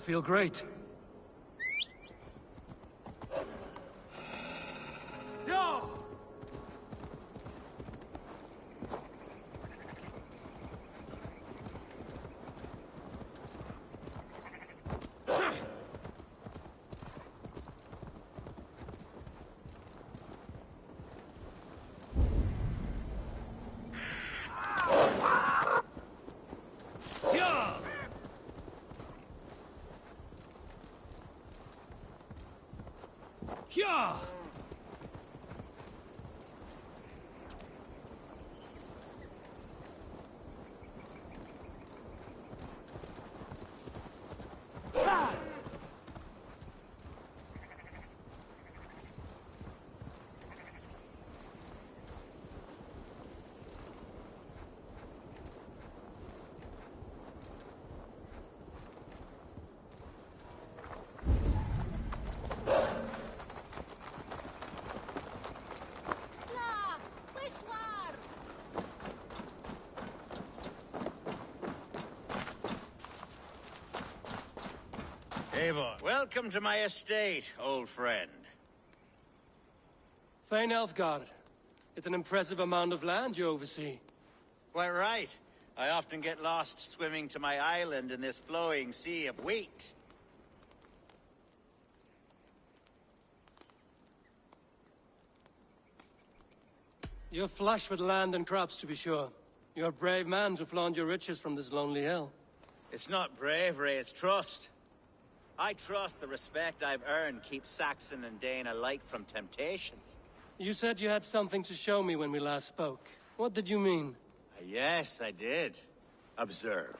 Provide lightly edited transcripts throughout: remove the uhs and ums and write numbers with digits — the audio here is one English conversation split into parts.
feel great. Yo! Yeah! Eivor, welcome to my estate, old friend. Thane Elfgard. It's an impressive amount of land you oversee. Quite right. I often get lost swimming to my island in this flowing sea of wheat. You're flush with land and crops, to be sure. You're a brave man to flaunt your riches from this lonely hill. It's not bravery, it's trust. I trust the respect I've earned keeps Saxon and Dane alike from temptation. You said you had something to show me when we last spoke. What did you mean? Yes, I did. Observe.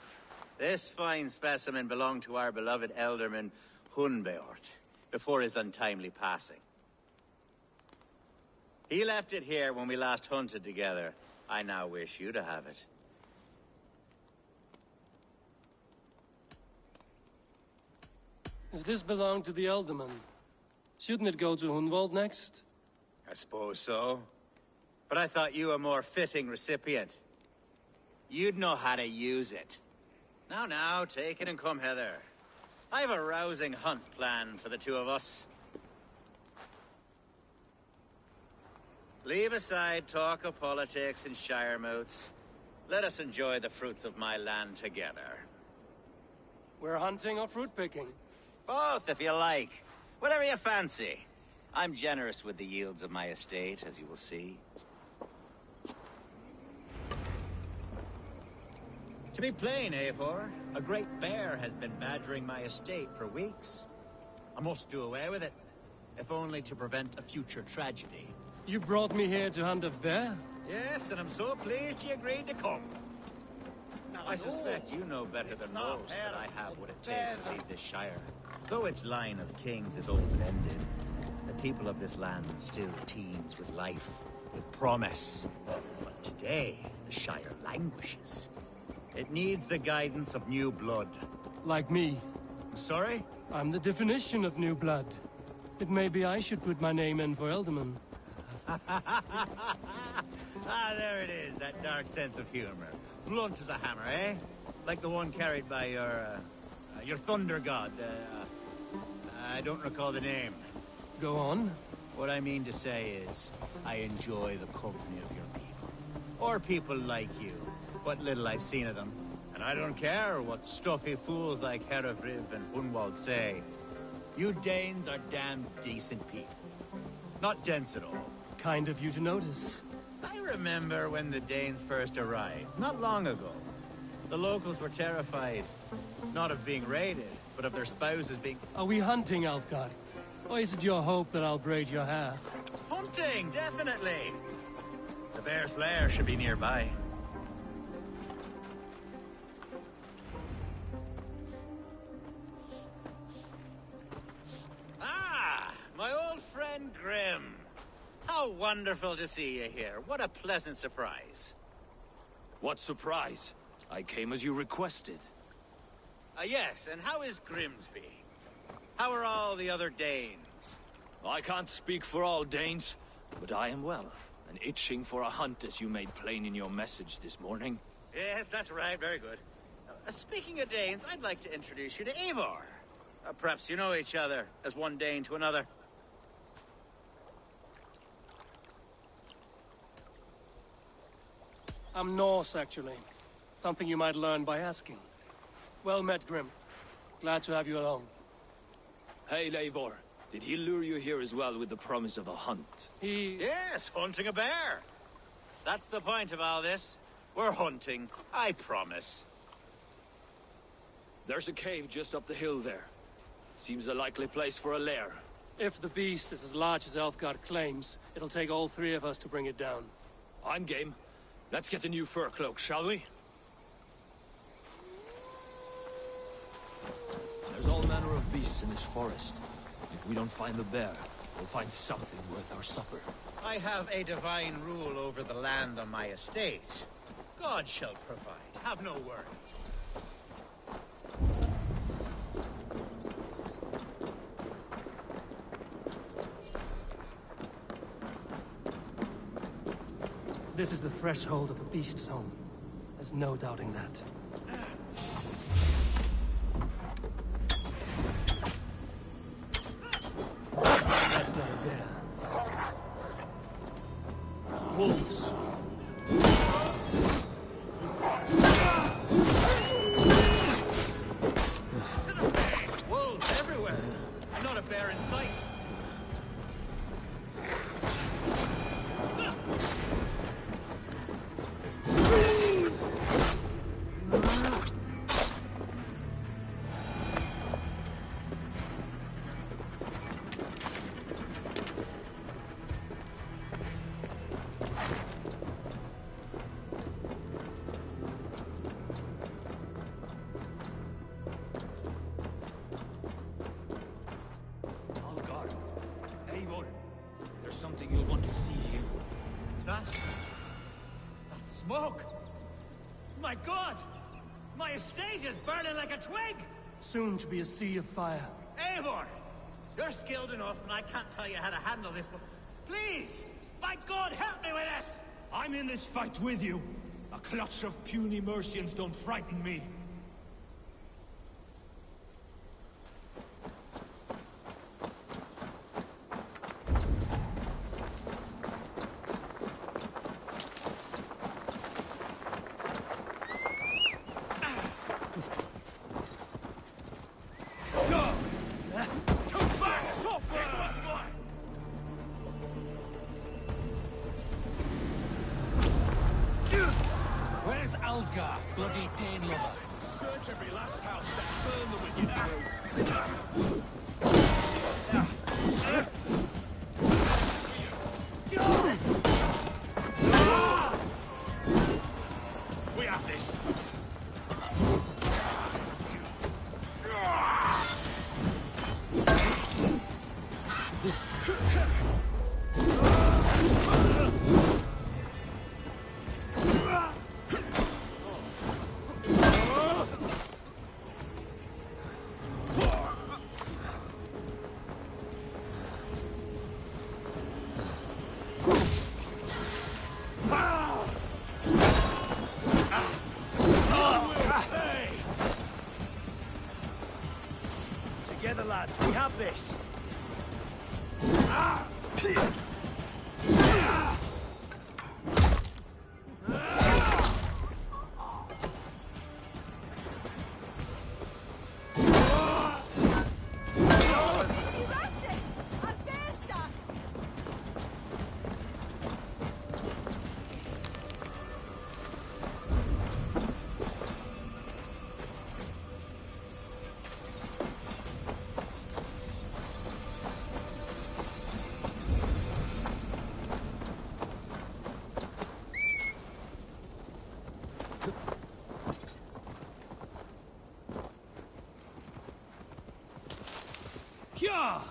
This fine specimen belonged to our beloved elderman, Hunbeort, before his untimely passing. He left it here when we last hunted together. I now wish you to have it. If this belonged to the Elderman, shouldn't it go to Hunwald next? I suppose so. But I thought you a more fitting recipient. You'd know how to use it. Now, take it and come hither. I've a rousing hunt planned for the two of us. Leave aside talk of politics and shire moats. Let us enjoy the fruits of my land together. We're hunting or fruit picking? Both, if you like. Whatever you fancy. I'm generous with the yields of my estate, as you will see. To be plain, Eivor, a great bear has been badgering my estate for weeks. I must do away with it, if only to prevent a future tragedy. You brought me here to hunt a bear? Yes, and I'm so pleased you agreed to come. I suspect you know better than most that I have what it takes to lead this shire. Though its line of kings is open-ended, the people of this land still teems with life, with promise. But today, the shire languishes. It needs the guidance of new blood. Like me. I'm sorry? I'm the definition of new blood. It may be I should put my name in for Elderman. There it is, that dark sense of humor. Blunt as a hammer, eh? Like the one carried by your thunder god. I don't recall the name. Go on. What I mean to say is, I enjoy the company of your people. Or people like you. What little I've seen of them. And I don't care what stuffy fools like Herefriv and Hunwald say. You Danes are damn decent people. Not dense at all. Kind of you to notice. I remember when the Danes first arrived, not long ago. The locals were terrified, not of being raided, but of their spouses being... Are we hunting, Alfgard? Or is it your hope that I'll braid your hair? Hunting, definitely! The bear's lair should be nearby. Ah, my old friend Grim. How wonderful to see you here. What a pleasant surprise. What surprise? I came as you requested. Yes, and how is Grimsby? How are all the other Danes? I can't speak for all Danes, but I am well, and itching for a hunt as you made plain in your message this morning. Yes, that's right. Very good. Speaking of Danes, I'd like to introduce you to Eivor. Perhaps you know each other, as one Dane to another. I'm Norse, actually. Something you might learn by asking. Well met, Grim. Glad to have you along. Hey, Eivor. Did he lure you here as well with the promise of a hunt? Yes, hunting a bear. That's the point of all this. We're hunting, I promise. There's a cave just up the hill there. Seems a likely place for a lair. If the beast is as large as Elfgard claims, it'll take all three of us to bring it down. I'm game. Let's get the new fur cloak, shall we? There's all manner of beasts in this forest. If we don't find the bear, we'll find something worth our supper. I have a divine rule over the land on my estate. God shall provide, have no worry. This is the threshold of a beast's home. There's no doubting that. That's not a bear. Wolves. Wolves everywhere. Not a bear in sight. Something you'll want to see here. Is that smoke? My God! My estate is burning like a twig! Soon to be a sea of fire. Eivor! You're skilled enough, and I can't tell you how to handle this, but please! By God, help me with this! I'm in this fight with you. A clutch of puny Mercians don't frighten me. Where's Alfgar, bloody Dane lover? Search every last house and burn the wicked through. We have this. Together, lads, we have this. Yeah!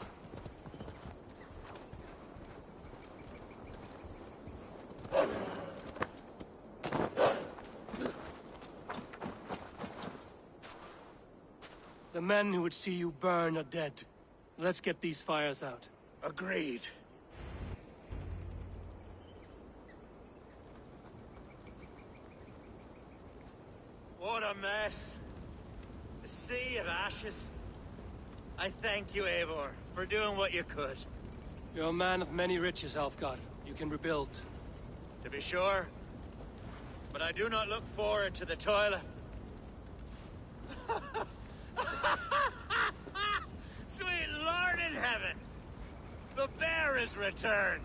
The men who would see you burn are dead. Let's get these fires out. Agreed. What a mess. A sea of ashes. I thank you, Eivor, for doing what you could. You're a man of many riches, Alfgar. You can rebuild. To be sure. But I do not look forward to the toil. Sweet Lord in heaven! The bear is returned!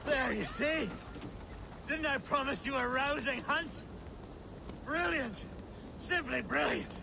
There, you see? Didn't I promise you a rousing hunt? Brilliant! Simply brilliant!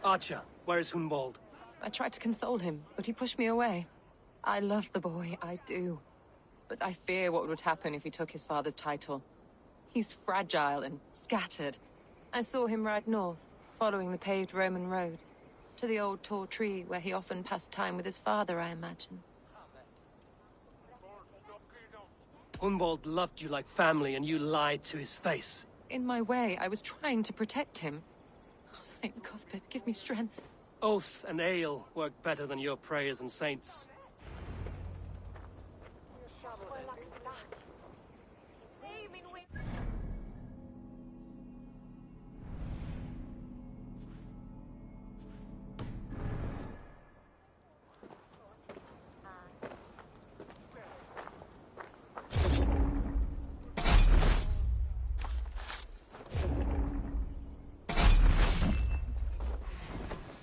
Archer, where is Hunwald? I tried to console him, but he pushed me away. I love the boy, I do. But I fear what would happen if he took his father's title. He's fragile and scattered. I saw him ride north, following the paved Roman road. To the old tall tree where he often passed time with his father, I imagine. Hunwald loved you like family, and you lied to his face. In my way, I was trying to protect him. Oh, Saint Cuthbert, give me strength. Oath and ale work better than your prayers and saints.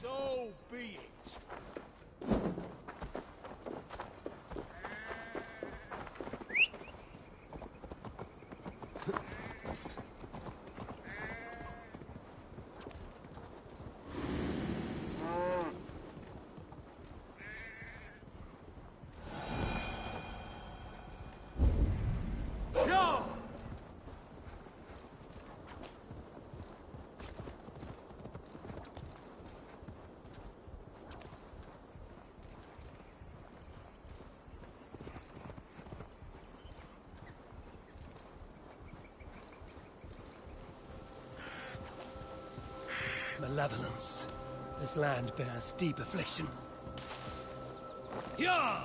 So be it. No! Malevolence. This land bears deep affliction. Yeah!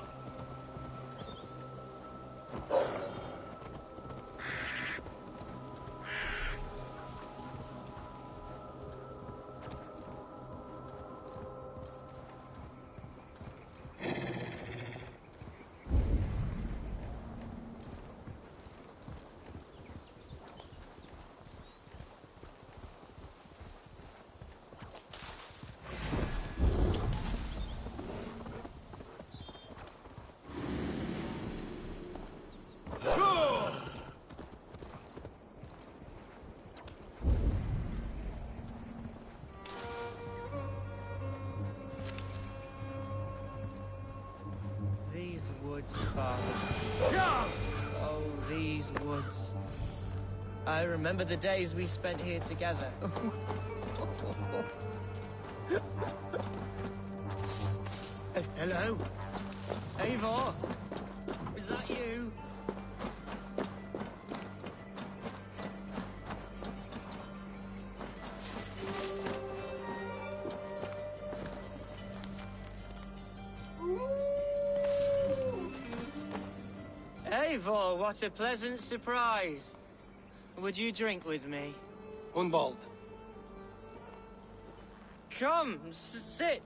These woods, Father. Oh, these woods. I remember the days we spent here together. Hello? Eivor? Is that you? Eivor, what a pleasant surprise. Would you drink with me? Hunwald. Come, sit.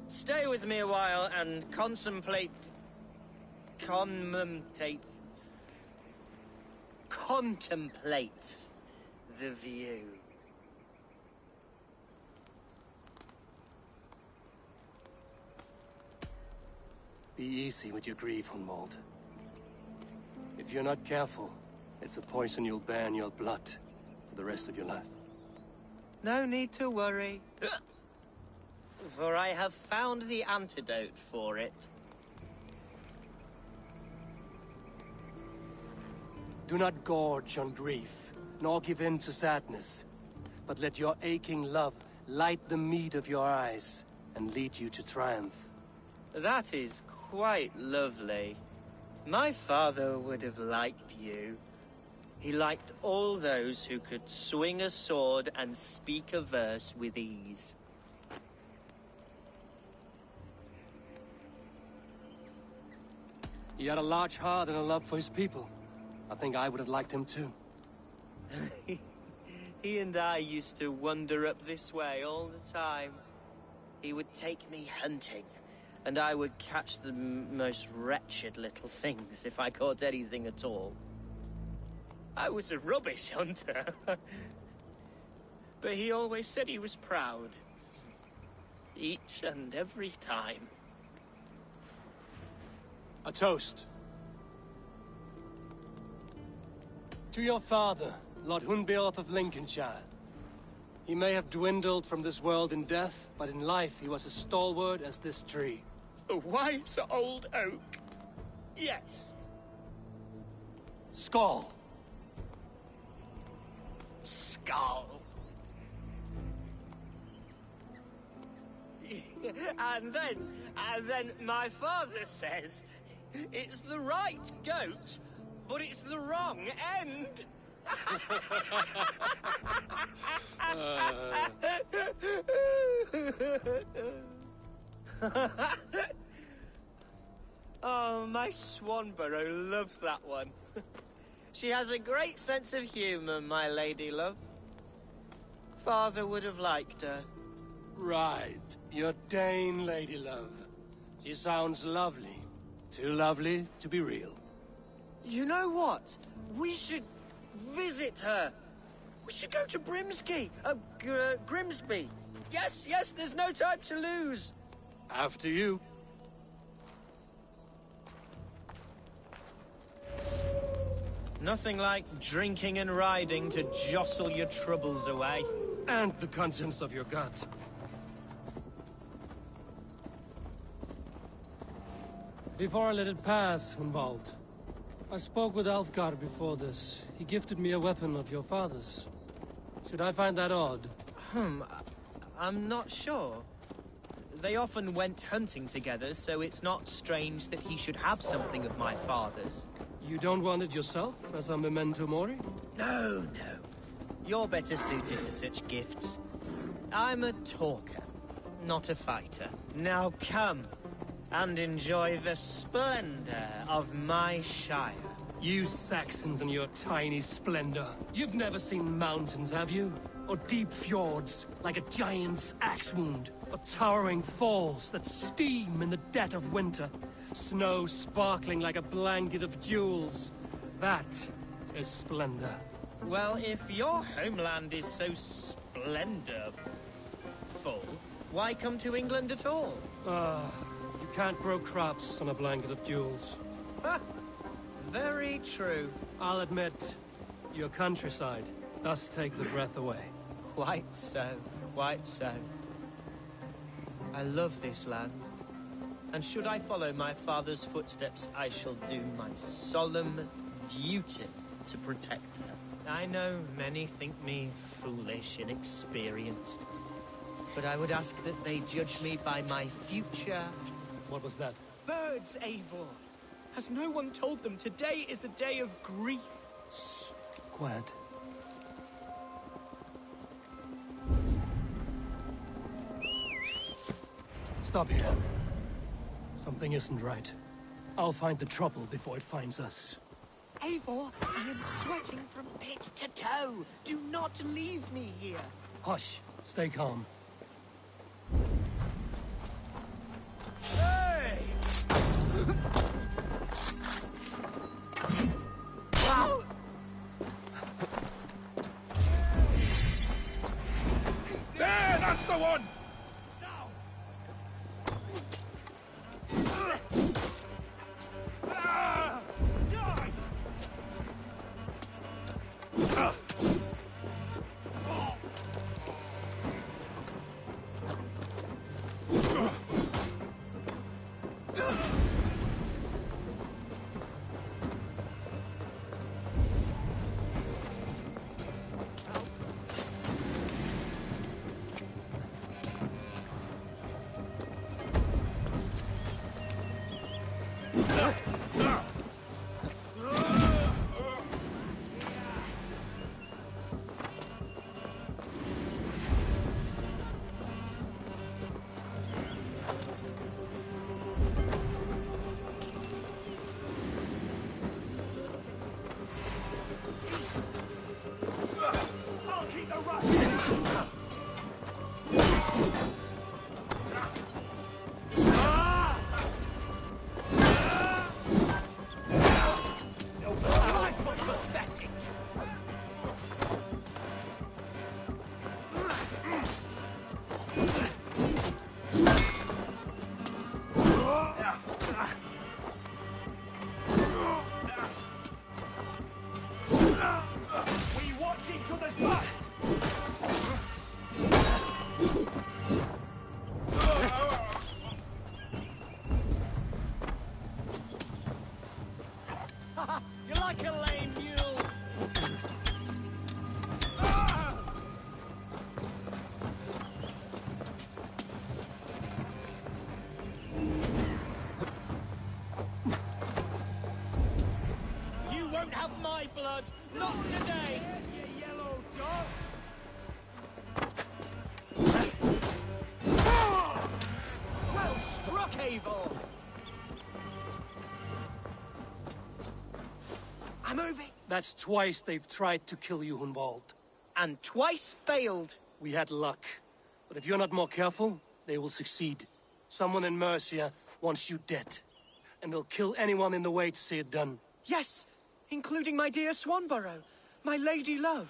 Stay with me a while and contemplate the view. Be easy with your grief, Hunwald. If you're not careful, it's a poison you'll bear in your blood for the rest of your life. No need to worry. For I have found the antidote for it. Do not gorge on grief, nor give in to sadness, but let your aching love light the mead of your eyes and lead you to triumph. That is quite lovely. My father would have liked you. He liked all those who could swing a sword and speak a verse with ease. He had a large heart and a love for his people. I think I would have liked him too. He and I used to wander up this way all the time. He would take me hunting, and I would catch the most wretched little things if I caught anything at all. I was a rubbish hunter. But he always said he was proud. Each and every time. A toast. To your father, Lord Hunbeorth of Lincolnshire. He may have dwindled from this world in death, but in life he was as stalwart as this tree. A wise old oak. Yes. Skull. Skull. And then my father says it's the right goat, but it's the wrong end. Oh, my Swanborough loves that one. She has a great sense of humor, my lady love. Father would have liked her. Right. Your Dane lady love. She sounds lovely. Too lovely to be real. You know what? We should visit her. We should go to Grimsby. Grimsby. Yes, yes, there's no time to lose. After you. Nothing like drinking and riding to jostle your troubles away. And the contents of your gut. Before I let it pass, Hunwald, I spoke with Alfgar before this. He gifted me a weapon of your father's. Should I find that odd? I'm not sure. They often went hunting together, so it's not strange that he should have something of my father's. You don't want it yourself, as a memento mori? No, no. You're better suited to such gifts. I'm a talker, not a fighter. Now come and enjoy the splendor of my shire. You Saxons and your tiny splendor. You've never seen mountains, have you? Or deep fjords, like a giant's axe wound? Or towering falls that steam in the dead of winter? Snow sparkling like a blanket of jewels? That is splendor. Well, if your homeland is so splendorful, why come to England at all? You can't grow crops on a blanket of jewels. Ha! Very true. I'll admit, your countryside does take the breath away. Quite so, quite so. I love this land. And should I follow my father's footsteps, I shall do my solemn duty to protect her. I know many think me foolish, inexperienced. But I would ask that they judge me by my future. What was that? Birds, Eivor! Has no one told them today is a day of grief? Shh. Quiet. Stop here. Something isn't right. I'll find the trouble before it finds us. Eivor, I am sweating from head to toe. Do not leave me here. Hush. Stay calm. Hey! There, that's the one! That's twice they've tried to kill you, Hunwald. And twice failed. We had luck. But if you're not more careful, they will succeed. Someone in Mercia wants you dead. And they'll kill anyone in the way to see it done. Yes, including my dear Swanborough, my lady love.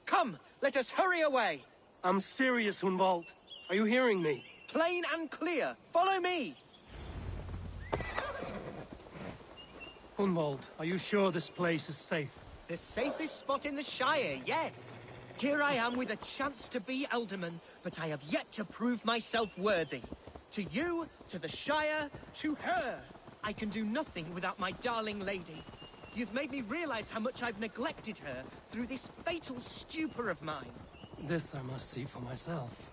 Come, let us hurry away. I'm serious, Hunwald. Are you hearing me? Plain and clear. Follow me. Hunwald, are you sure this place is safe? The safest spot in the Shire, yes. Here I am with a chance to be Alderman, but I have yet to prove myself worthy. To you, to the Shire, to her. I can do nothing without my darling lady. You've made me realize how much I've neglected her through this fatal stupor of mine. This I must see for myself.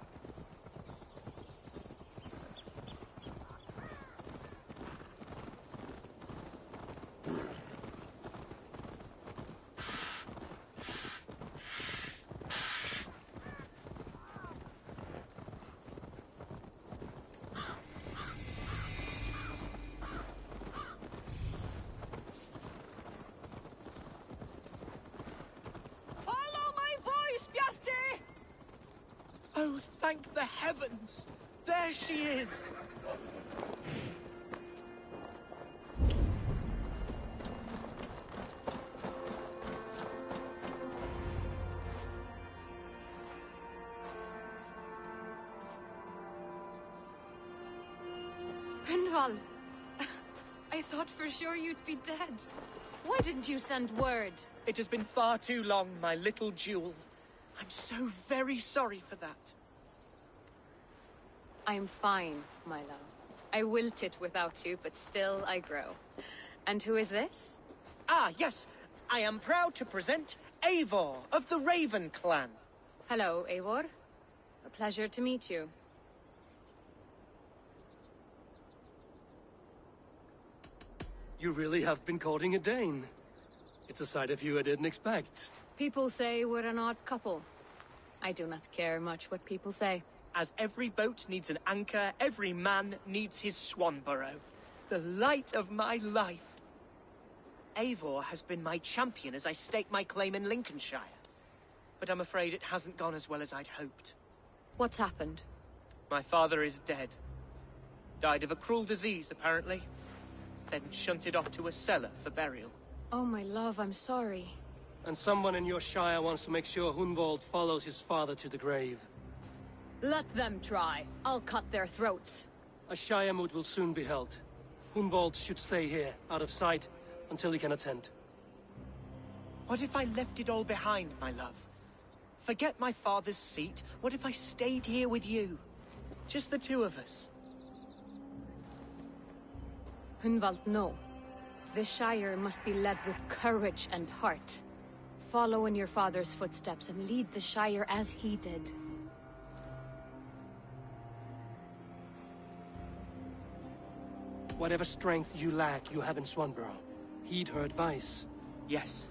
Oh, thank the heavens! There she is! Hunwald, I thought for sure you'd be dead. Why didn't you send word? It has been far too long, my little jewel. I'm so very sorry for that. I'm fine, my love. I wilted without you, but still I grow. And who is this? Ah, yes. I am proud to present Eivor of the Raven clan. Hello, Eivor. A pleasure to meet you. You really have been courting a Dane. It's a side of you I didn't expect. People say we're an odd couple. I do not care much what people say. As every boat needs an anchor, every man needs his Swanborough. The light of my life. Eivor has been my champion as I stake my claim in Lincolnshire. But I'm afraid it hasn't gone as well as I'd hoped. What's happened? My father is dead. Died of a cruel disease, apparently. Then shunted off to a cellar for burial. Oh, my love, I'm sorry. And someone in your shire wants to make sure Hunwald follows his father to the grave. Let them try. I'll cut their throats. A shire moot will soon be held. Hunwald should stay here, out of sight, until he can attend. What if I left it all behind, my love? Forget my father's seat. What if I stayed here with you? Just the two of us. Hunwald, no. The Shire must be led with courage and heart. Follow in your father's footsteps and lead the Shire as he did. Whatever strength you lack, you have in Swanborough. Heed her advice. Yes.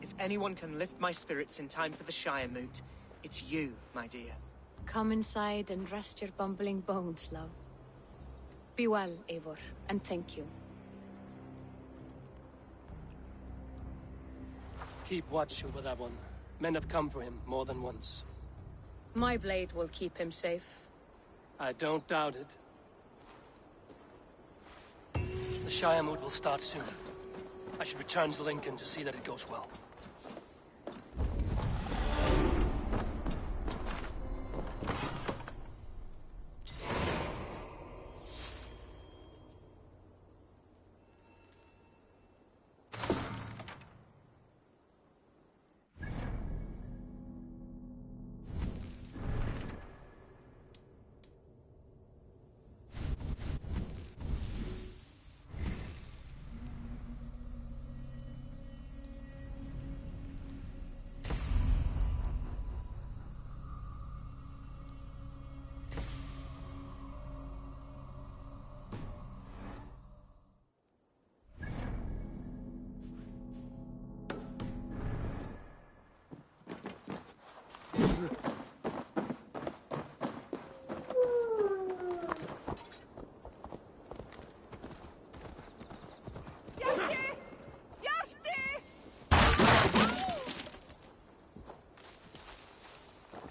If anyone can lift my spirits in time for the Shire moot, it's you, my dear. Come inside and rest your bumbling bones, love. Be well, Eivor, and thank you. Keep watch over that one. Men have come for him more than once. My blade will keep him safe. I don't doubt it. The Shire moot will start soon. I should return to Lincoln to see that it goes well.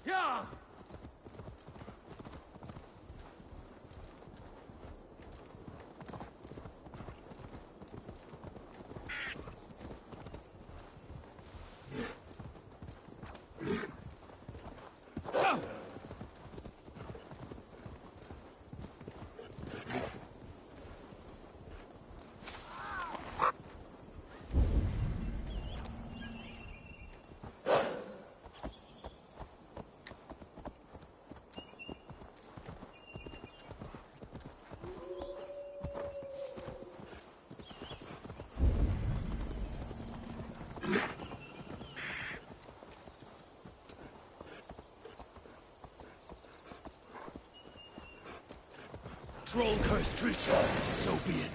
Yeah! Troll-cursed creature, so be it.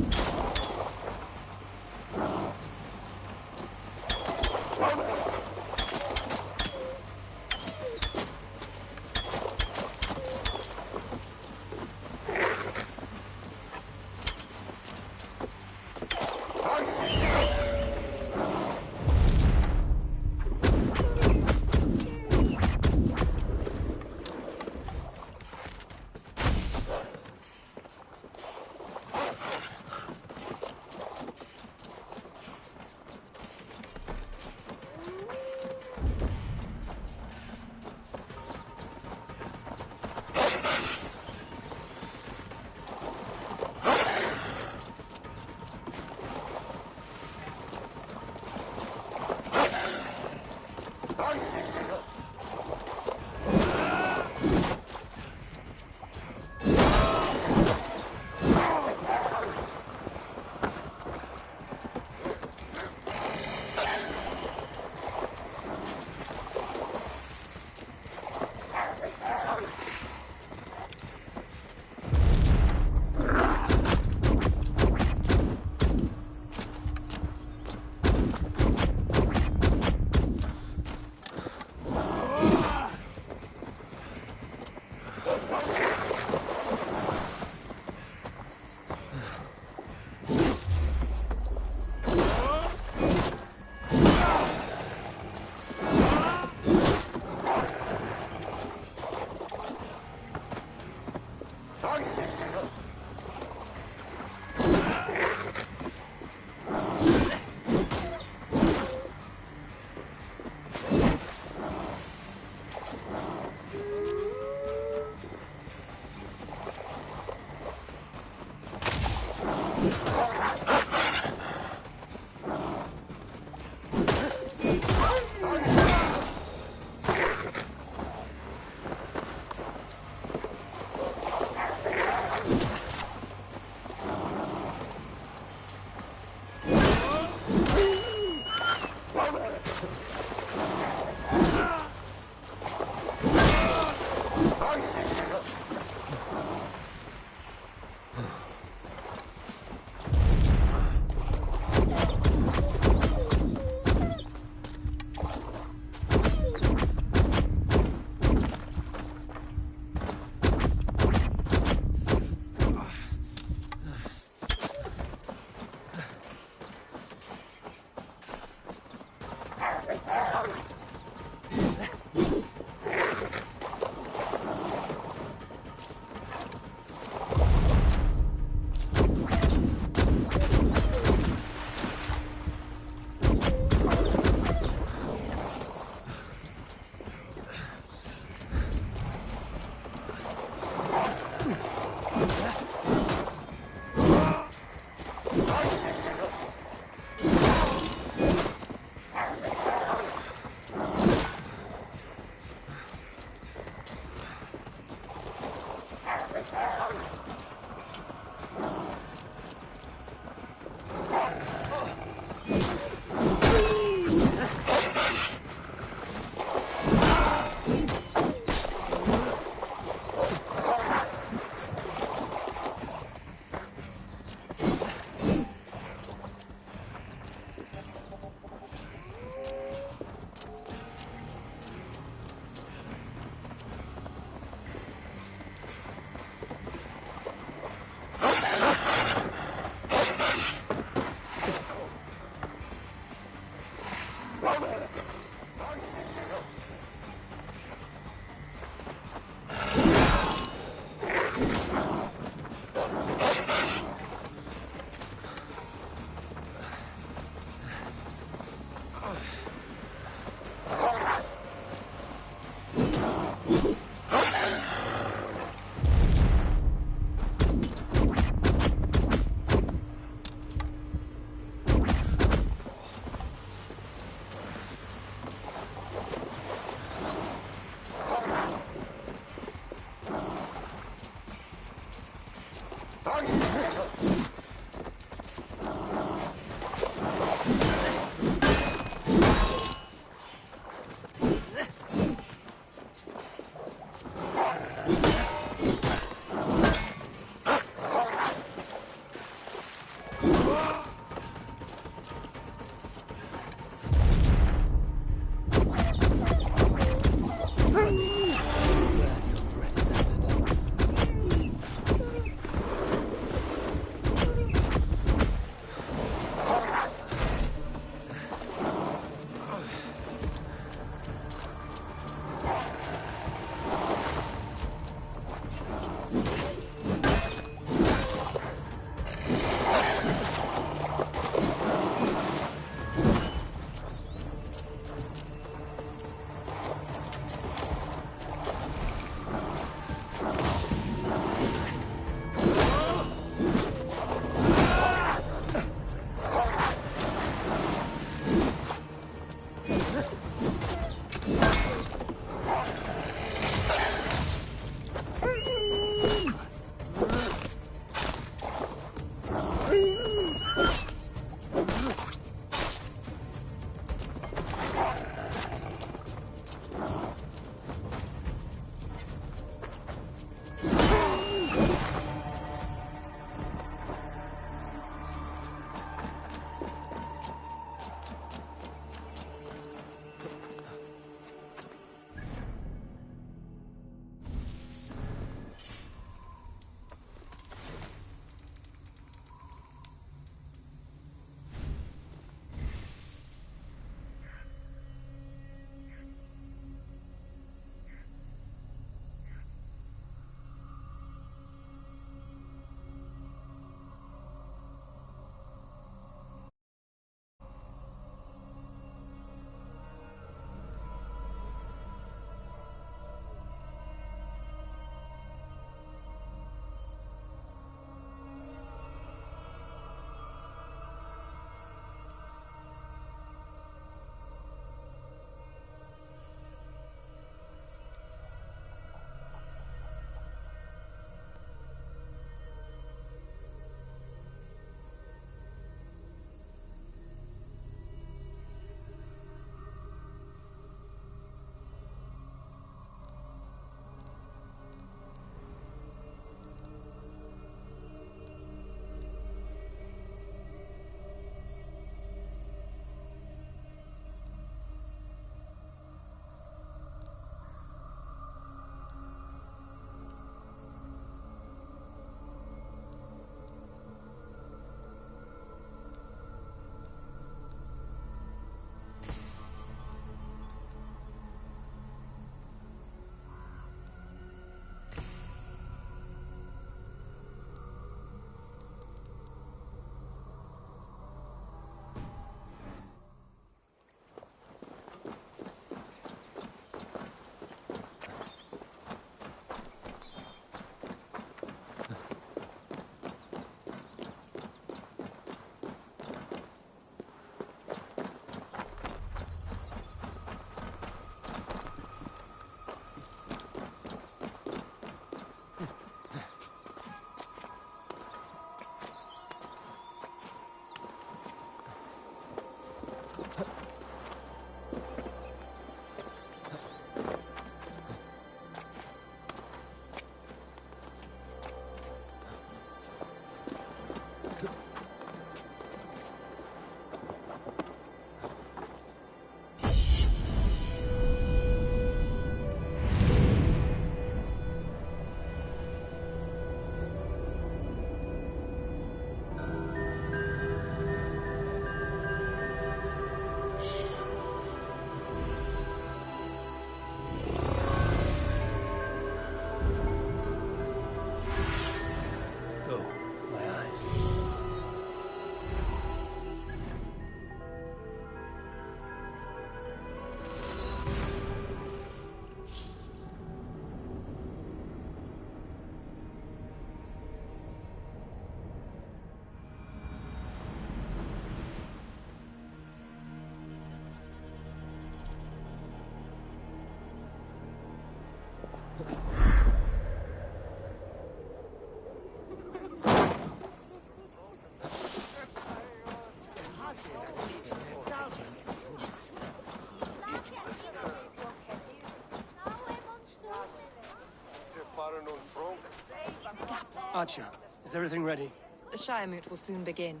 Archer, is everything ready? The Shire Moot will soon begin.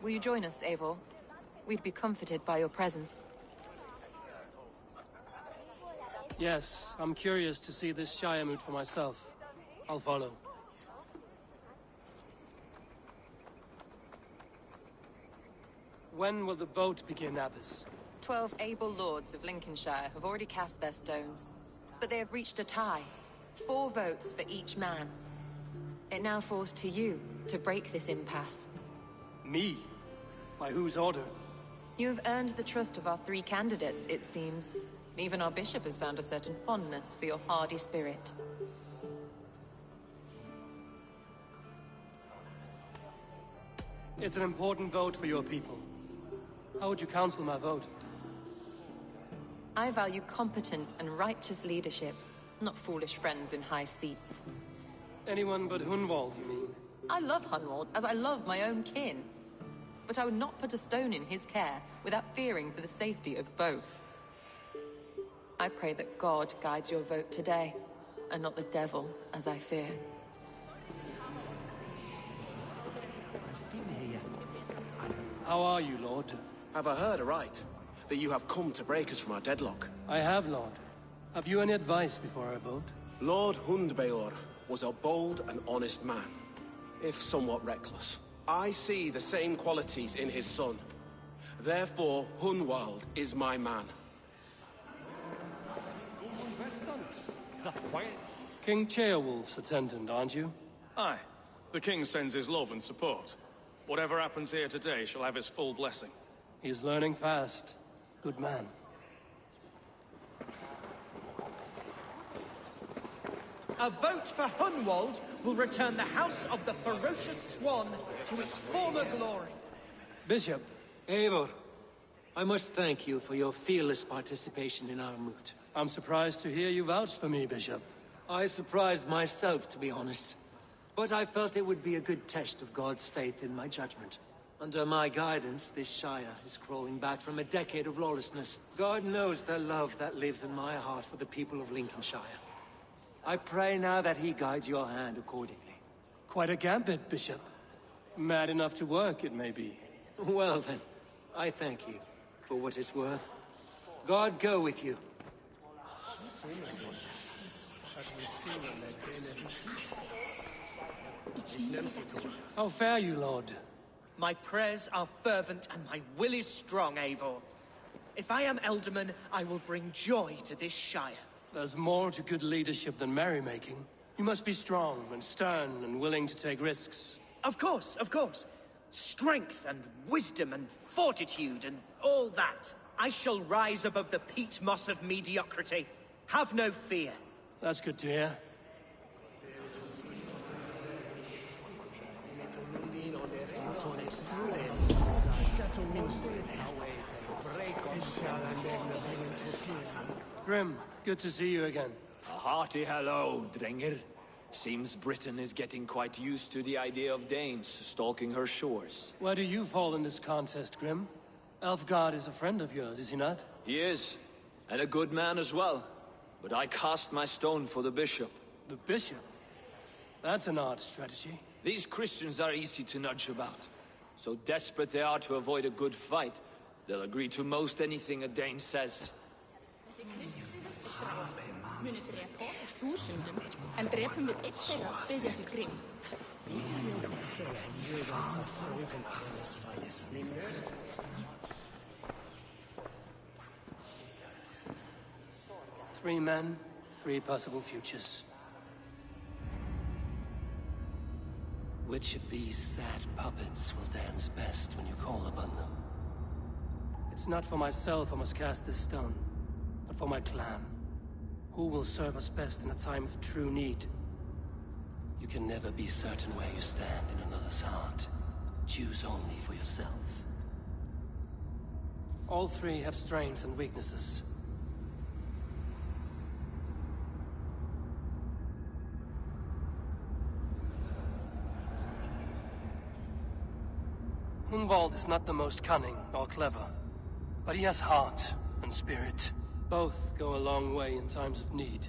Will you join us, Eivor? We'd be comforted by your presence. Yes, I'm curious to see this Shire Moot for myself. I'll follow. When will the vote begin, Abbess? 12 able lords of Lincolnshire have already cast their stones, but they have reached a tie. 4 votes for each man. It now falls to you to break this impasse. Me? By whose order? You have earned the trust of our 3 candidates, it seems. Even our bishop has found a certain fondness for your hardy spirit. It's an important vote for your people. How would you counsel my vote? I value competent and righteous leadership, not foolish friends in high seats. Anyone but Hunwald, you mean? I love Hunwald, as I love my own kin. But I would not put a stone in his care without fearing for the safety of both. I pray that God guides your vote today, and not the devil, as I fear. How are you, Lord? Have I heard aright? That you have come to break us from our deadlock? I have, Lord. Have you any advice before I vote? Lord Hundbeor was a bold and honest man, if somewhat reckless. I see the same qualities in his son. Therefore, Hunwald is my man. King Ceolwulf's attendant, aren't you? Aye. The king sends his love and support. Whatever happens here today shall have his full blessing. He is learning fast. Good man. A vote for Hunwald will return the House of the Ferocious Swan to its former glory. Bishop. Eivor, I must thank you for your fearless participation in our moot. I'm surprised to hear you vouch for me, Bishop. I surprised myself, to be honest. But I felt it would be a good test of God's faith in my judgment. Under my guidance, this Shire is crawling back from a decade of lawlessness. God knows the love that lives in my heart for the people of Lincolnshire. I pray now that he guides your hand accordingly. Quite a gambit, Bishop. Mad enough to work, it may be. Well then, I thank you for what it's worth. God go with you. How fare you, Lord? My prayers are fervent and my will is strong, Eivor. If I am Elderman, I will bring joy to this Shire. There's more to good leadership than merrymaking. You must be strong and stern and willing to take risks. Of course, of course. Strength and wisdom and fortitude and all that. I shall rise above the peat moss of mediocrity. Have no fear. That's good to hear. Grim, good to see you again. A hearty hello, Drenger. Seems Britain is getting quite used to the idea of Danes stalking her shores. Where do you fall in this contest, Grim? Elfgard is a friend of yours, is he not? He is, and a good man as well. But I cast my stone for the bishop. The bishop? That's an odd strategy. These Christians are easy to nudge about. So desperate they are to avoid a good fight, they'll agree to most anything a Dane says. En drepum við eitt þeirra biðja því Grimm. 3 men, 3 possible futures. Which of these sad puppets will dance best when you call upon them? It's not for myself I must cast this stone, but for my clan. Who will serve us best in a time of true need? You can never be certain where you stand in another's heart. Choose only for yourself. All 3 have strengths and weaknesses. Hunwald is not the most cunning or clever, but he has heart and spirit. Both go a long way in times of need.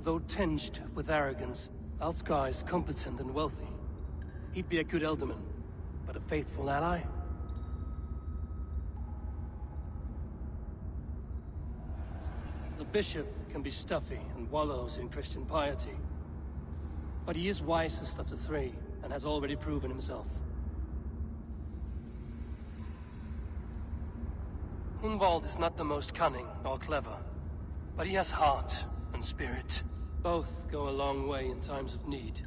Though tinged with arrogance, Alfgar is competent and wealthy. He'd be a good Elderman, but a faithful ally? The bishop can be stuffy and wallows in Christian piety. But he is wisest of the 3, and has already proven himself. Hunwald is not the most cunning or clever, but he has heart and spirit. Both go a long way in times of need.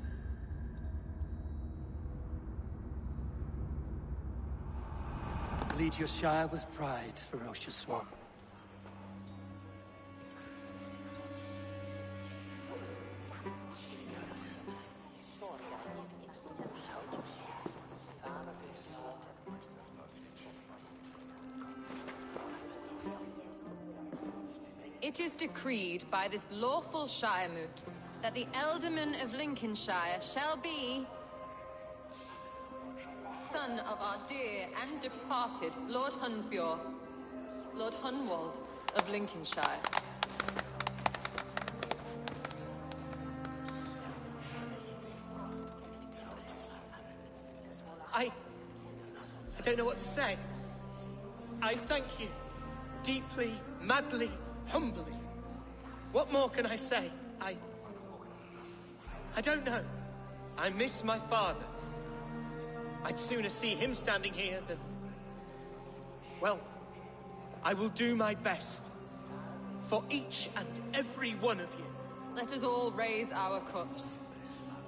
Lead your Shire with pride, ferocious swan. It is decreed by this lawful Shiremoot that the Ealdorman of Lincolnshire shall be son of our dear and departed Lord Hundbjorn, Lord Hunwald of Lincolnshire. I don't know what to say. I thank you. Deeply, madly, humbly. What more can I say? I don't know. I miss my father. I'd sooner see him standing here than... Well, I will do my best. For each and every one of you. Let us all raise our cups.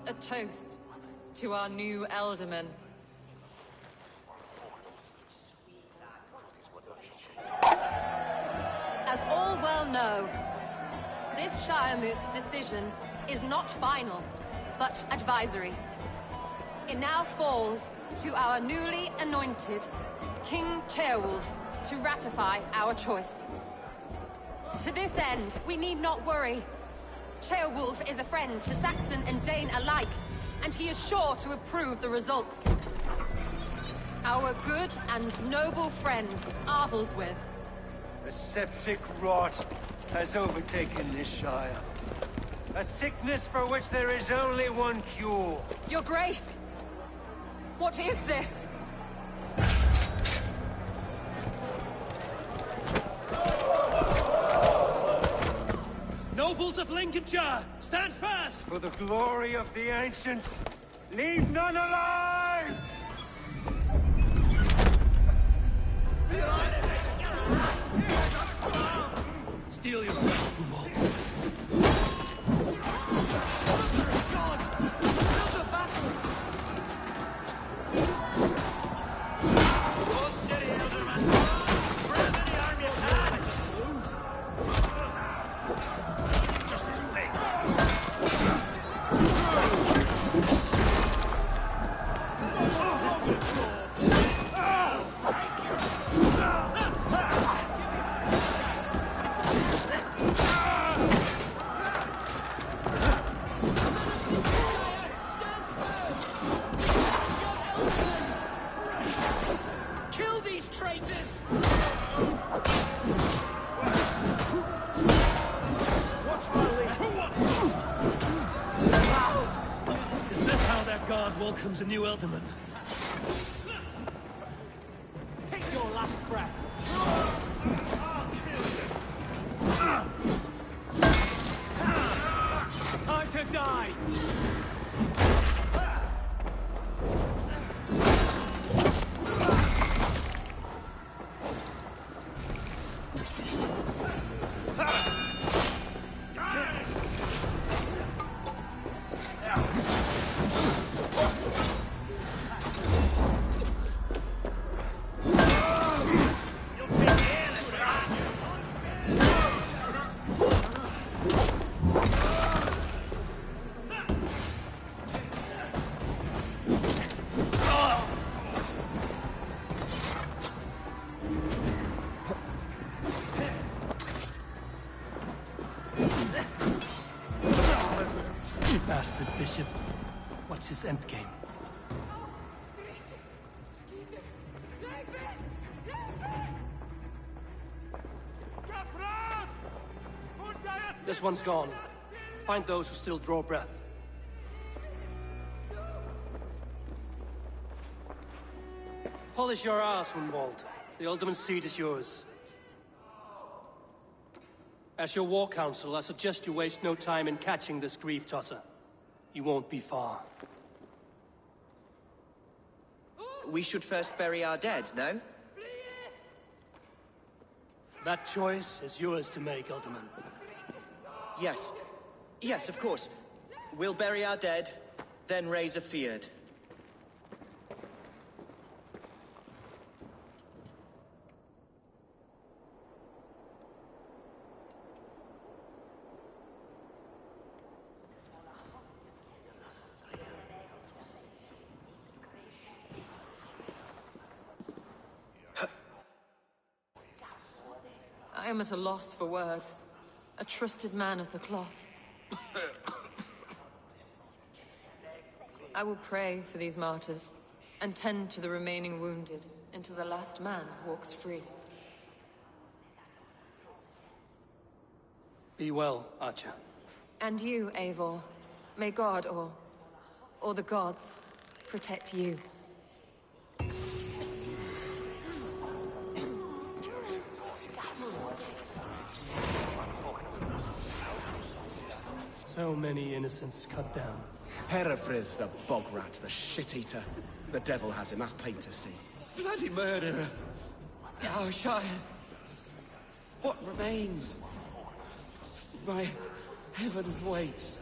A toast to our new Ealdorman. As all well know, this Shiremoot's decision is not final, but advisory. It now falls to our newly anointed King Ceolwulf to ratify our choice. To this end, we need not worry. Ceolwulf is a friend to Saxon and Dane alike, and he is sure to approve the results. Our good and noble friend, Arthelswith. A septic rot has overtaken this shire. A sickness for which there is only one cure. Your Grace! What is this? Nobles of Lincolnshire, stand fast! For the glory of the ancients, leave none alive! Steel yourself, Humboldt. Welcomes a new Ealdorman. Take your last breath. Time to die. Bastard bishop. What's his endgame? This one's gone. Find those who still draw breath. Polish your ass, Hunwald. The Ealdorman's seat is yours. As your war council, I suggest you waste no time in catching this grief-tosser. You won't be far. We should first bury our dead, no? That choice is yours to make, Ealdorman. Yes. Yes, of course. We'll bury our dead, then raise a feard. I am at a loss for words. a trusted man of the cloth. I will pray for these martyrs, and tend to the remaining wounded until the last man walks free. Be well, Archer. And you, Eivor. May God, or the gods, protect you. So many innocents cut down. Herefrith, the bog rat, the shit-eater. The devil has him, that's plain to see. Bloody murderer! Our Shire! What remains? My heaven waits.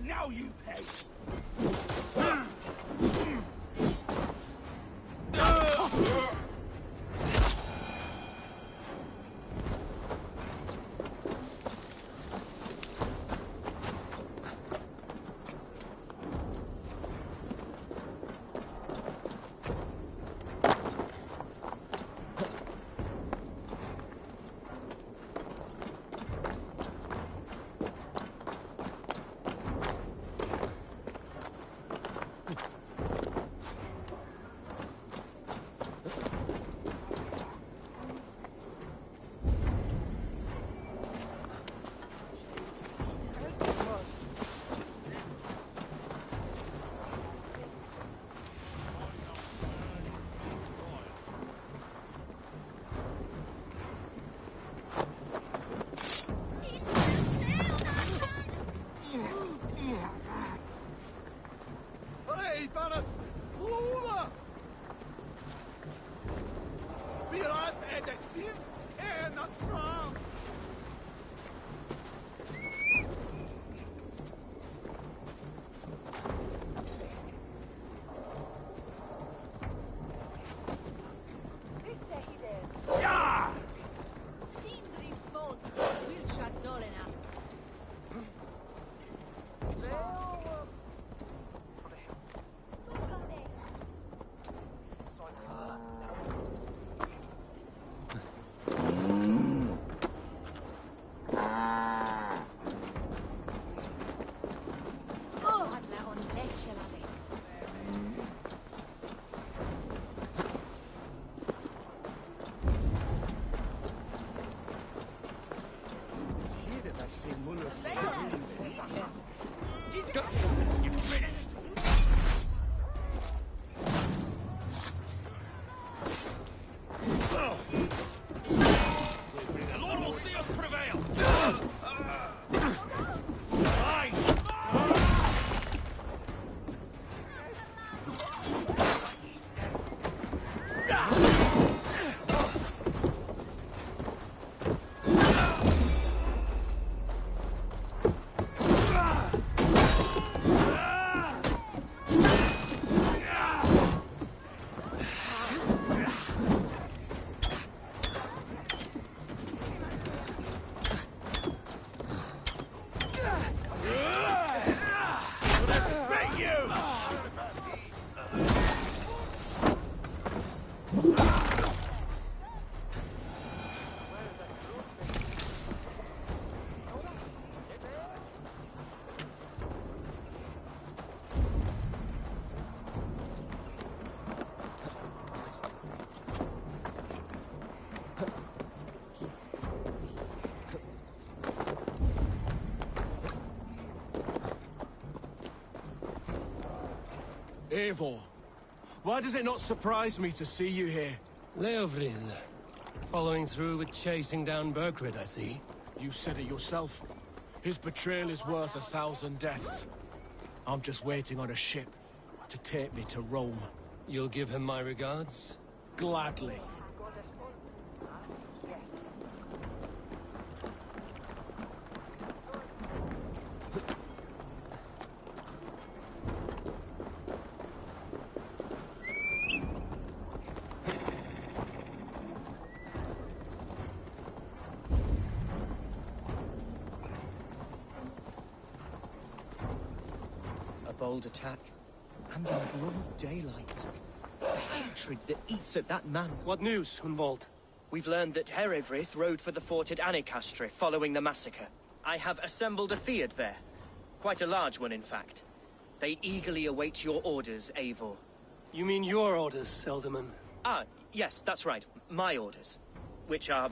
Now you pay! Eivor, Why does it not surprise me to see you here? Leofrid. Following through with chasing down Berkrid, I see. You said it yourself. His betrayal is worth 1,000 deaths. I'm just waiting on a ship to take me to Rome. You'll give him my regards? Gladly. Bold attack, and in broad daylight. The hatred that eats at that man. What news, Hunwald? We've learned that Herefrith rode for the fort at Annikastre following the massacre. I have assembled a field there. Quite a large one, in fact. They eagerly await your orders, Eivor. You mean your orders, Elderman? Ah, yes, that's right. My orders. Which are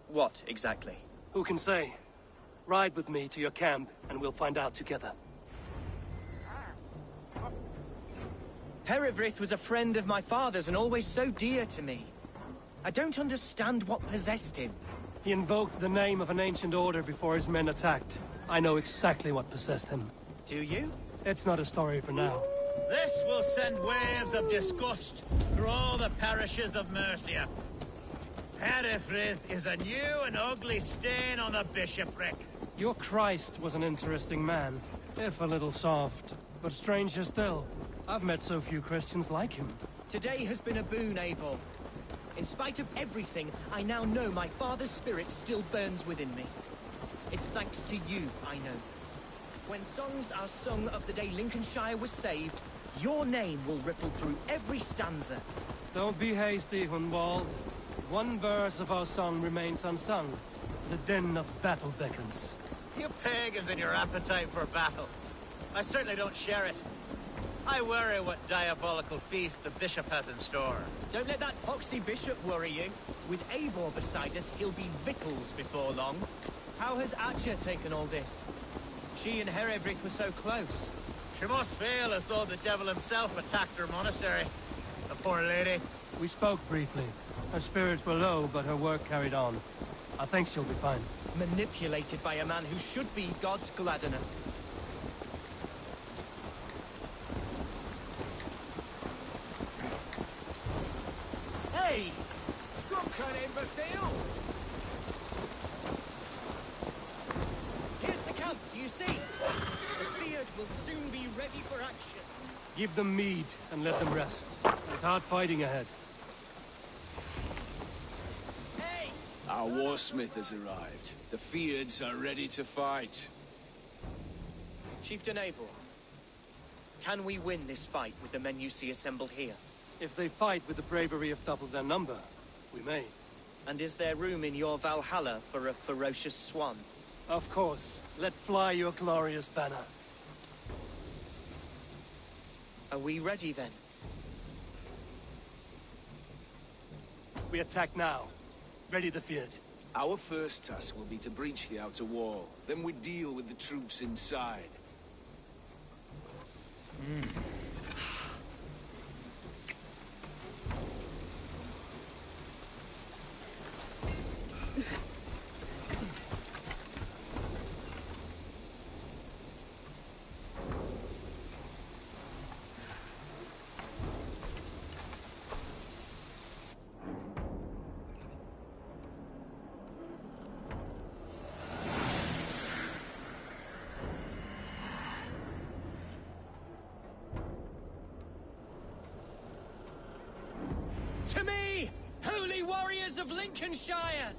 what, exactly? Who can say? Ride with me to your camp, and we'll find out together. Herefrith was a friend of my father's and always so dear to me. I don't understand what possessed him. He invoked the name of an ancient order before his men attacked. I know exactly what possessed him. Do you? It's not a story for now. This will send waves of disgust through all the parishes of Mercia. Herefrith is a new and ugly stain on the bishopric. Your Christ was an interesting man, if a little soft. But stranger still, I've met so few Christians like him. Today has been a boon, Eivor. In spite of everything, I now know my father's spirit still burns within me. It's thanks to you I know this. When songs are sung of the day Lincolnshire was saved, your name will ripple through every stanza. Don't be hasty, Hunwald. One verse of our song remains unsung. The din of battle beckons. You pagans and your appetite for battle. I certainly don't share it. I worry what diabolical feast the bishop has in store. Don't let that poxy bishop worry you. With Eivor beside us, he'll be victuals before long. How has Atcha taken all this? She and Herefrith were so close. She must feel as though the devil himself attacked her monastery. The poor lady. We spoke briefly. Her spirits were low, but her work carried on. I think she'll be fine. Manipulated by a man who should be God's gladdener. Hey! Some kind of imbecile! Here's the camp, do you see? The beard will soon be ready for action. Give them mead and let them rest. There's hard fighting ahead. Our warsmith has arrived. The Feards are ready to fight. Chieftain Eivor, can we win this fight with the men you see assembled here? If they fight with the bravery of double their number, we may. And is there room in your Valhalla for a ferocious swan? Of course. Let fly your glorious banner. Are we ready then? We attack now. Ready the field. Our first task will be to breach the outer wall. Then we deal with the troops inside. To me, holy warriors of Lincolnshire!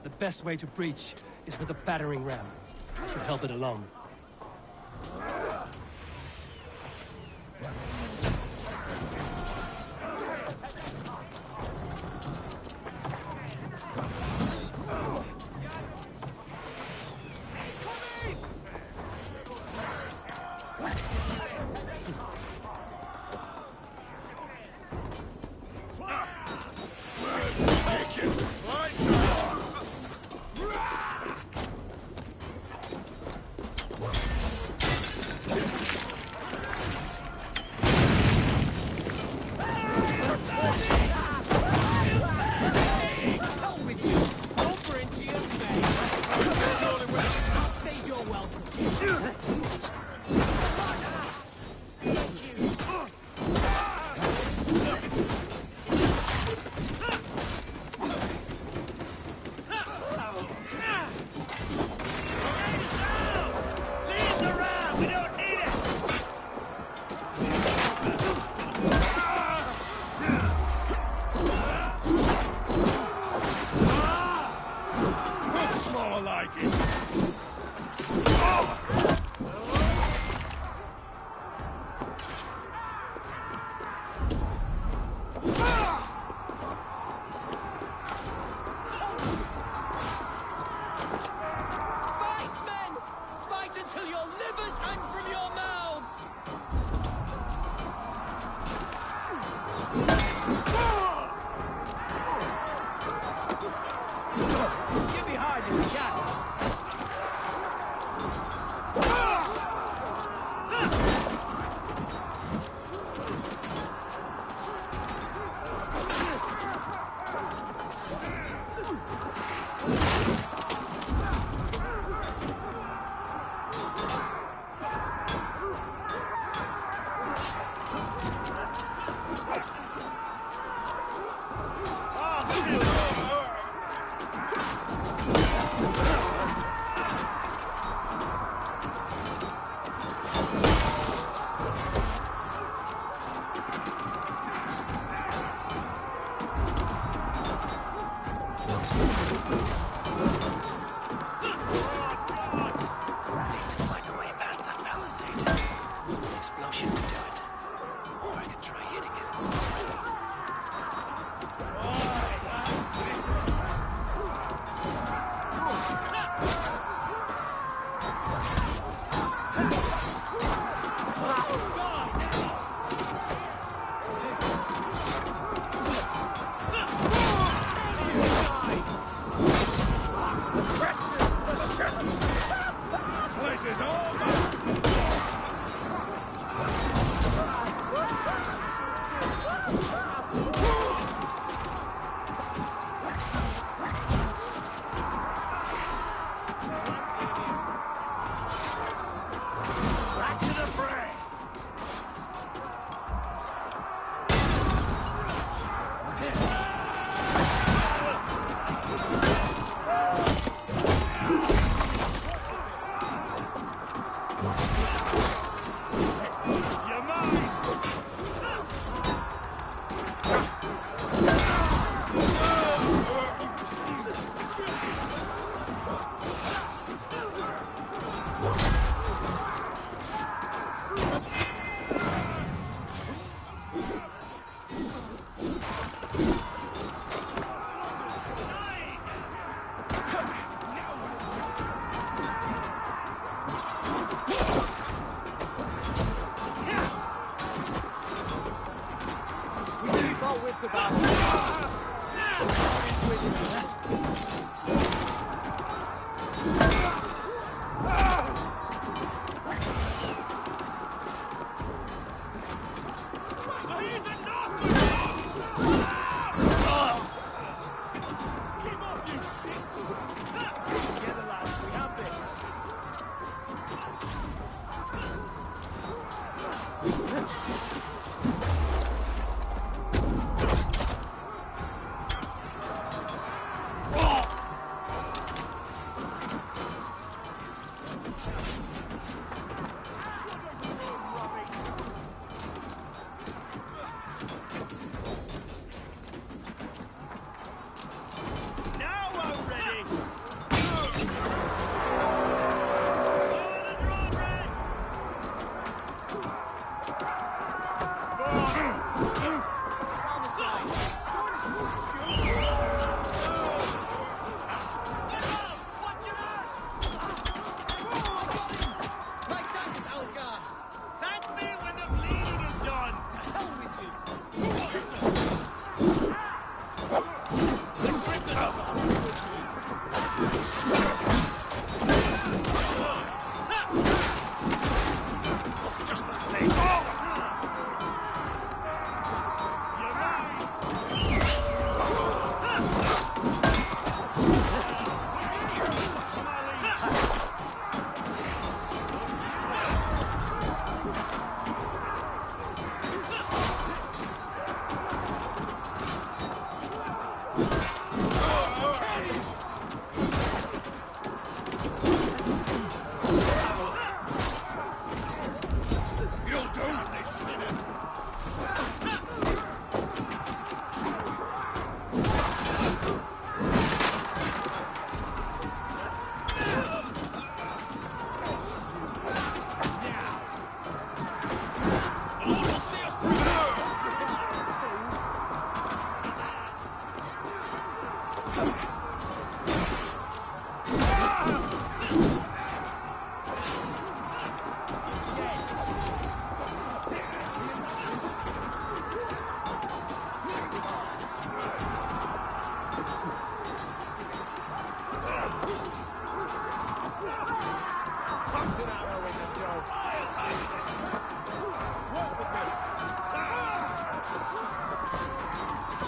The best way to breach is with a battering ram. Should help it along.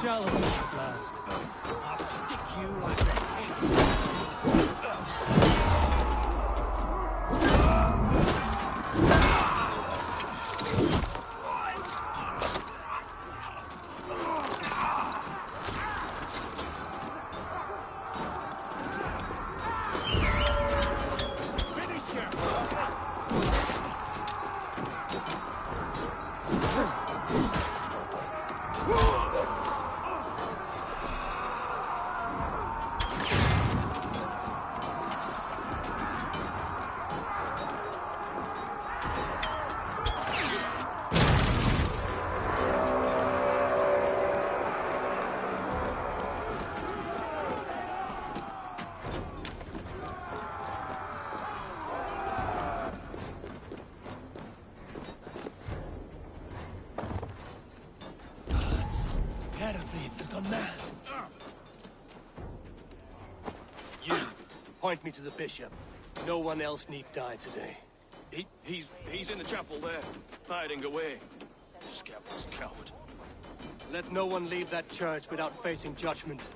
Challenge at last. I'll stick you like a pig. Point me to the bishop. No one else need die today. He's in the chapel there, hiding away. Scandalous coward. Let no one leave that church without facing judgment.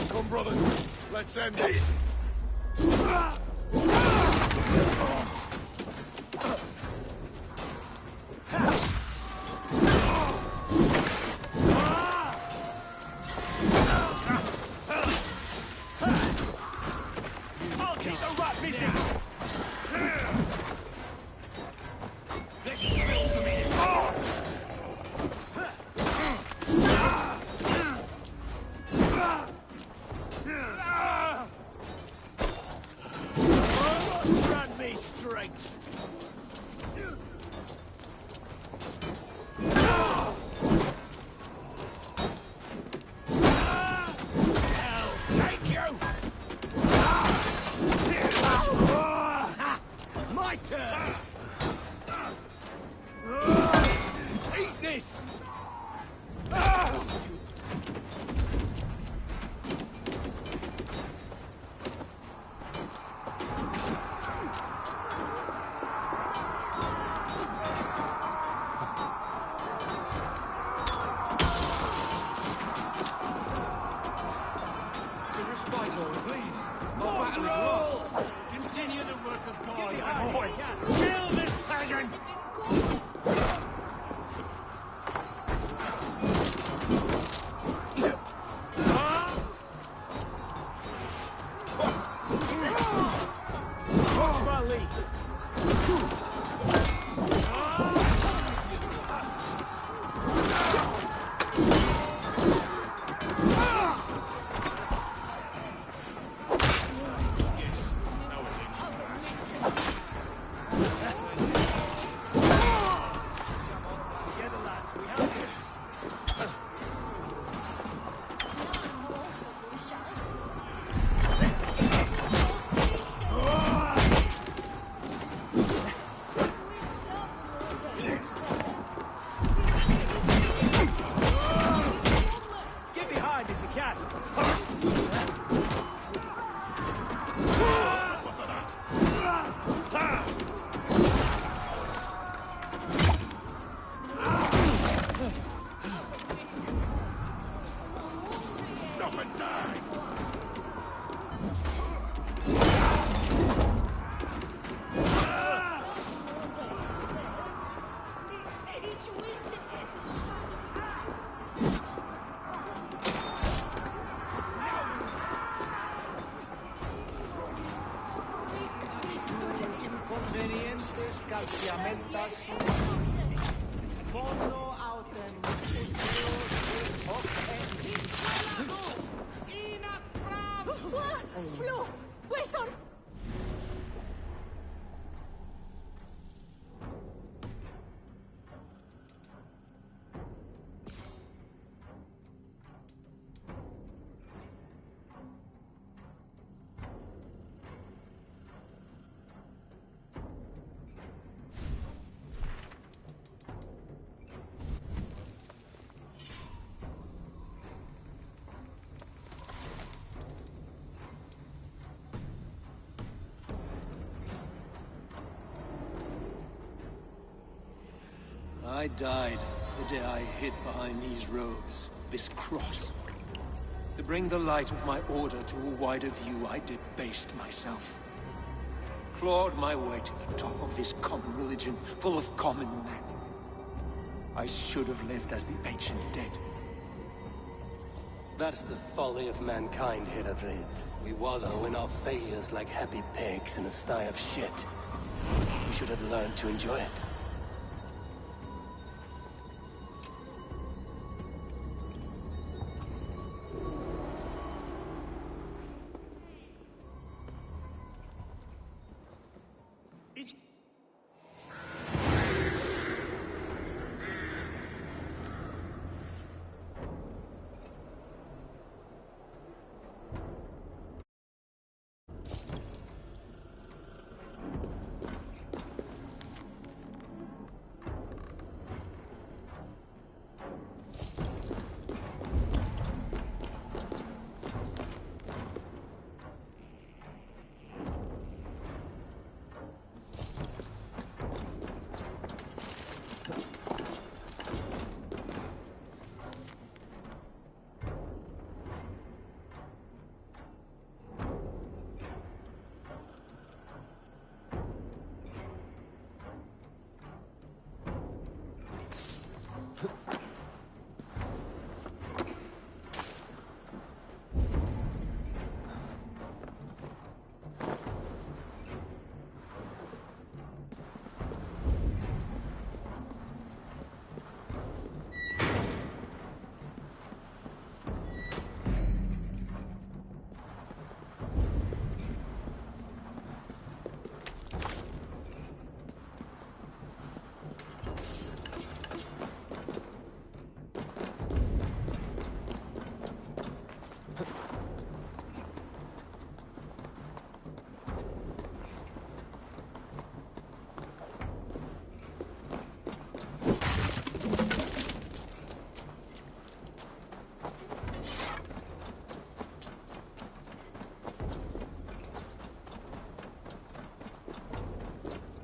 Come, brothers. Let's end this. I'll keep the rat busy. Let's spill some in it. strength! My turn! Eat this! To respite, Lord, please. Our battle is lost. Continue the work of God, my boy. Kill this pagan! Watch my lead. Get behind if you can. Stop and die! Inconvenientes calciamentas mono autem Flo! Wait on! I died the day I hid behind these robes, this cross. To bring the light of my order to a wider view, I debased myself. Clawed my way to the top of this common religion, full of common men. I should have lived as the ancients did. That's the folly of mankind, Heravrid. We wallow in our failures like happy pigs in a sty of shit. We should have learned to enjoy it.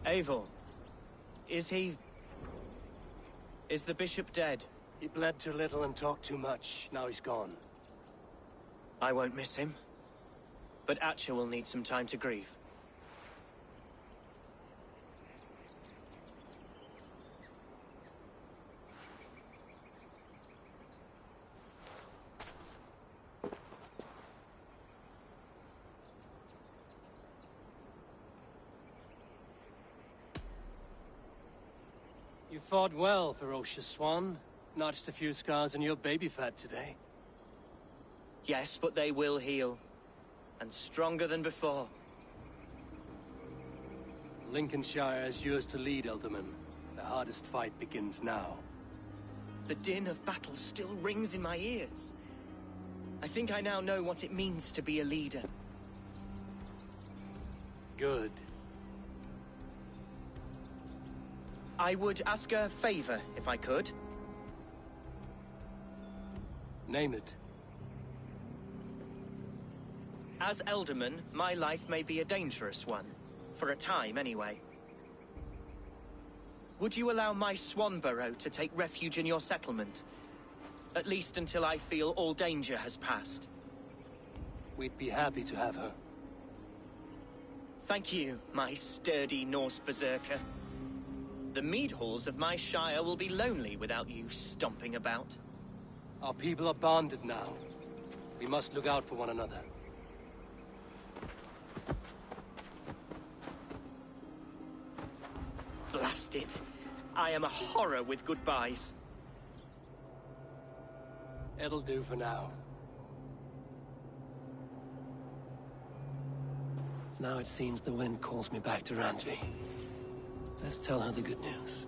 Eivor, is he... is the bishop dead? He bled too little and talked too much. Now he's gone. I won't miss him. But Atcha will need some time to grieve. You fought well, ferocious swan. Notched a few scars on your baby fat today. Yes, but they will heal. And stronger than before. Lincolnshire is yours to lead, Elderman. The hardest fight begins now. The din of battle still rings in my ears. I think I now know what it means to be a leader. Good. I would ask a favor, if I could. Name it. As Elderman, my life may be a dangerous one. For a time, anyway. Would you allow my Swanborough to take refuge in your settlement? At least until I feel all danger has passed. We'd be happy to have her. Thank you, my sturdy Norse berserker. The mead halls of my shire will be lonely without you stomping about. Our people are bonded now. We must look out for one another. Blast it. I am a horror with goodbyes. It'll do for now. Now it seems the wind calls me back to Randvi. Let's tell her the good news.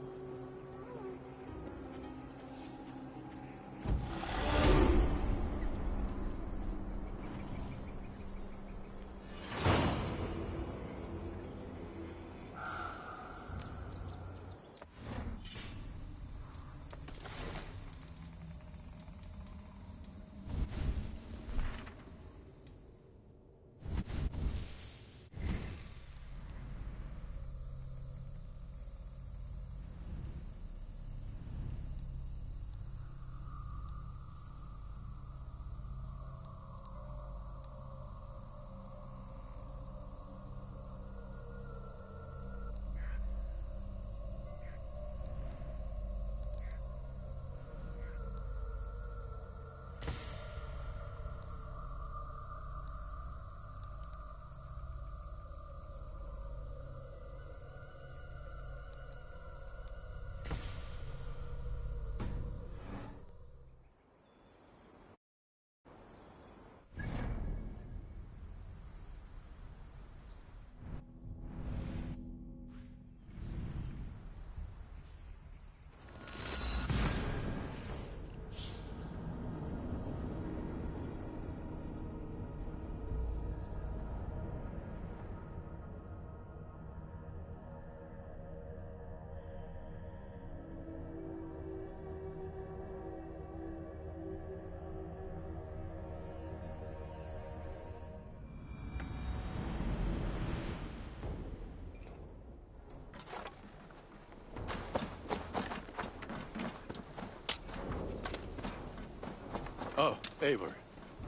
Oh, Eivor.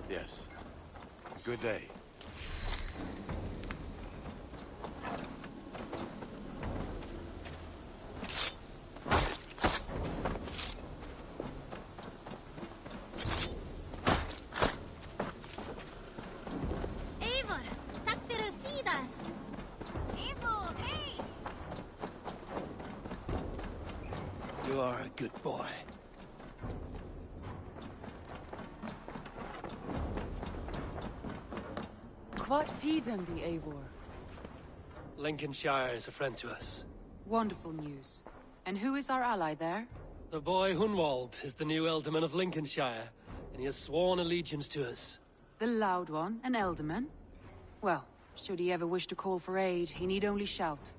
Yes. Good day. Eivor, takk fyrir síðast. Eivor, hey! You are a good boy. What tiden the Eivor? Lincolnshire is a friend to us. Wonderful news. And who is our ally there? The boy Hunwald is the new Ealdorman of Lincolnshire, and he has sworn allegiance to us. The Loud One, an Ealdorman? Well, should he ever wish to call for aid, he need only shout.